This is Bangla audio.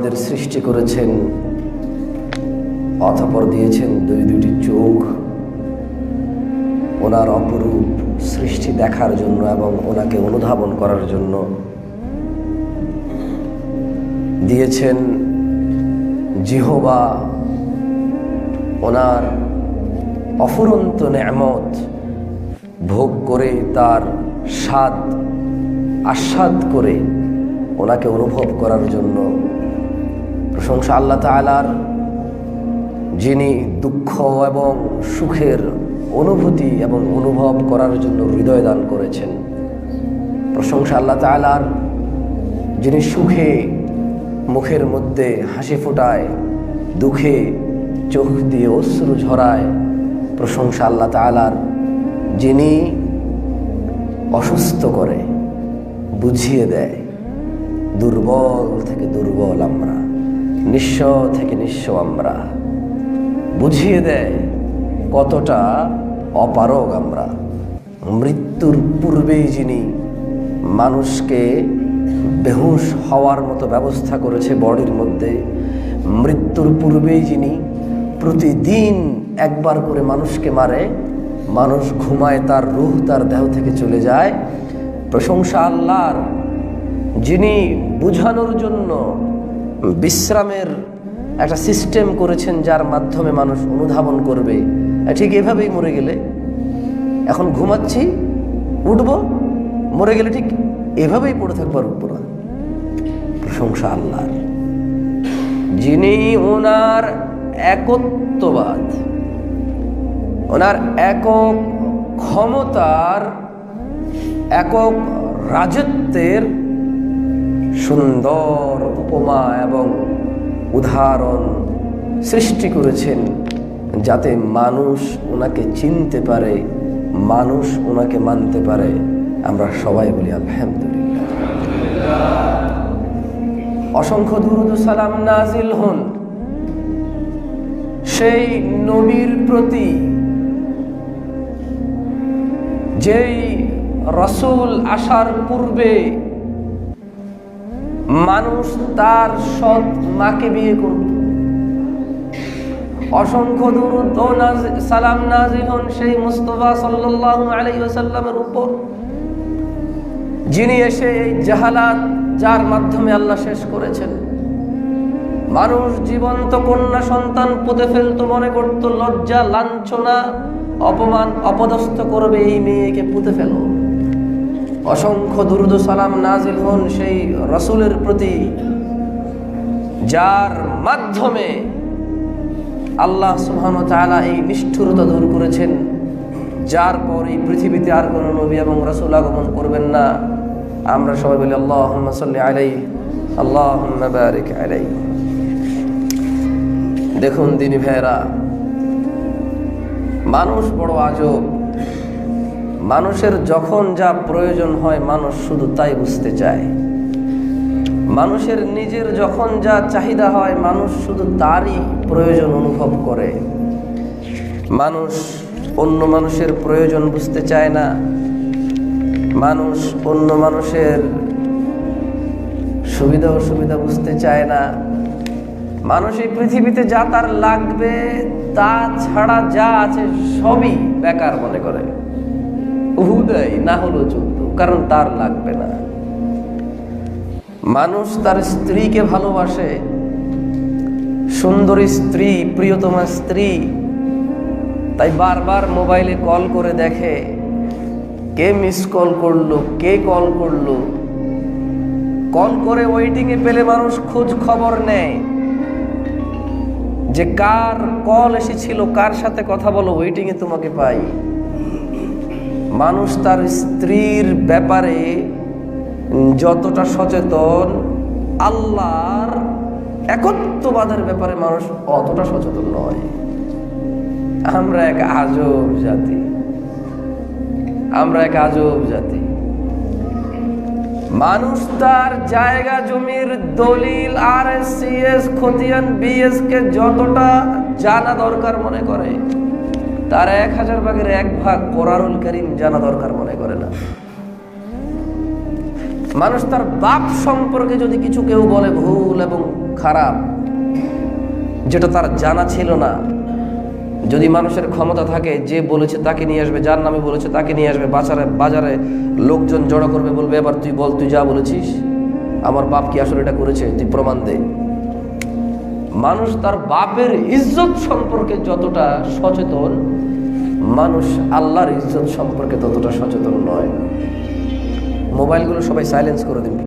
আমাদের সৃষ্টি করেছেন, অতঃপর দিয়েছেন দুটি চোখ ওনার অপরূপ সৃষ্টি দেখার জন্য এবং ওনাকে অনুধাবন করার জন্য। দিয়েছেন জিহ্বা, ওনার অফুরন্ত নেয়ামত ভোগ করে তার স্বাদ আস্বাদ করে ওনাকে অনুভব করার জন্য। প্রশংসা আল্লাহ তাআলার, যিনি দুঃখ এবং সুখের অনুভূতি এবং অনুভব করার জন্য হৃদয় দান করেছেন। প্রশংসা আল্লাহ তাআলার, যিনি সুখে মুখের মধ্যে হাসি ফোটায়, দুঃখে চোখ দিয়ে অশ্রু ঝরায়। প্রশংসা আল্লাহ তাআলার, যিনি অসুস্থ করে, বুঝিয়ে দেয় দুর্বল থেকে দুর্বল আমরা, নিঃস্ব থেকে নিঃস্ব আমরা, বুঝিয়ে দেয় কতটা অপারগ আমরা। মৃত্যুর পূর্বেই যিনি মানুষকে বেহুশ হওয়ার মতো ব্যবস্থা করেছে বডির মধ্যে, মৃত্যুর পূর্বেই যিনি প্রতিদিন একবার করে মানুষকে মারে, মানুষ ঘুমায়, তার রূহ তার দেহ থেকে চলে যায়। প্রশংসা আল্লাহর, যিনি বুঝানোর জন্য বিশ্রামের একটা সিস্টেম করেছেন, যার মাধ্যমে মানুষ অনুধাবন করবে ঠিক এভাবেই মরে গেলে, এখন ঘুমাচ্ছি, উঠবো, মরে গেলে ঠিক এভাবেই পড়ে থাকবার উপর। প্রশংসা আল্লাহর, যিনি ওনার একত্ববাদ, ওনার একক ক্ষমতার, একক রাজত্বের সুন্দর উপমা এবং উদাহরণ সৃষ্টি করেছেন, যাতে মানুষ ওনাকে চিনতে পারে, মানুষ ওনাকে মানতে পারে। আমরা সবাই বলি আলহামদুলিল্লাহ। অসংখ্য দুরূদ ও সালাম নাজিল হন সেই নবীর প্রতি, যেই রাসূল আসার পূর্বে মানুষ তার সৎ মাকে বিয়ে করত। অসংখ্য দুরূদ ও সালাম নাজিল হন সেই মুস্তাফা সাল্লাল্লাহু আলাইহি ওয়াসাল্লামের উপর, যিনি এসে এই জাহালাত, যার মাধ্যমে আল্লাহ শেষ করেছেন। মানুষ জীবন্ত কন্যা সন্তান পুঁতে ফেলতো, মনে করত লজ্জা, লাঞ্ছনা, অপমান, অপদস্থ করবে এই মেয়েকে, পুঁতে ফেলো। অসংখ্য দুরূদ ও সালাম নাজিল হন সেই রাসূলের প্রতি, যার মাধ্যমে আল্লাহ সুবহানাহু ওয়া তাআলা এই নিষ্ঠুরতা দূর করেছেন, যার পর এই পৃথিবীতে আর কোনো নবী এবং রাসূল আগমন করবেন না। আমরা সবাই বলি আল্লাহুম্মা সাল্লি আলাইহি, আল্লাহুম্মা বারিক আলাইহি। দেখুন দিনী ভাইয়েরা, মানুষ বড় আজব। মানুষের যখন যা প্রয়োজন হয় মানুষ শুধু তাই বুঝতে চায়। মানুষের নিজের যখন যা চাহিদা হয় মানুষ শুধু তারই প্রয়োজন অনুভব করে। মানুষ অন্য মানুষের প্রয়োজন বুঝতে চায় না। মানুষ অন্য মানুষের সুবিধা অসুবিধা বুঝতে চায় না। মানুষ এই পৃথিবীতে যা তার লাগবে তা ছাড়া যা আছে সবই বেকার মনে করে। উহুদাই না হলো চলতো, কারণ তার লাগবে না। মানুষ তার স্ত্রীকে ভালোবাসে, সুন্দরী স্ত্রী, প্রিয়তমা স্ত্রী, তাই বারবার মোবাইলে কল করে দেখে কে মিস কল করলো, কে কল করলো। কল করে ওয়েটিংয়ে পেলে মানুষ খোঁজ খবর নেয় যে কার কল এসেছিল, কার সাথে কথা বলো, ওয়েটিংয়ে তোমাকে পাই। মানুষ তার স্ত্রীর ব্যাপারে যতটা সচেতন, আল্লাহর একত্ববাদের ব্যাপারে মানুষ অতটা সচেতন নয়। আমরা এক আজব জাতি, আমরা এক আজব জাতি। মানুষ তার জায়গা জমির দলিল, RSCS, খতিয়ান, BS কে যতটা জানা দরকার মনে করে, তার 1000 ভাগের 1 ভাগ কোরআনুল কারীম জানা দরকার মনে করে না। মানুষ তার বাপ সম্পর্কে যদি কিছু কেউ বলে ভুল এবং খারাপ, যেটা তার জানা ছিল না। যদি মানুষের ক্ষমতা থাকে, যে বলেছে তাকে নিয়ে আসবে, যার নামে বলেছে তাকে নিয়ে আসবে, বাজারে লোকজন জড়ো করবে, বলবে এবার তুই বল, তুই যা বলেছিস, আমার বাপ কি আসলে এটা করেছে, তুই প্রমাণ দে। মানুষ তার বাপের ইজ্জত সম্পর্কে যতটা সচেতন, মানুষ আল্লাহর ইজ্জত সম্পর্কে ততটা সচেতন নয়। মোবাইলগুলো সবাই সাইলেন্স করে দিন।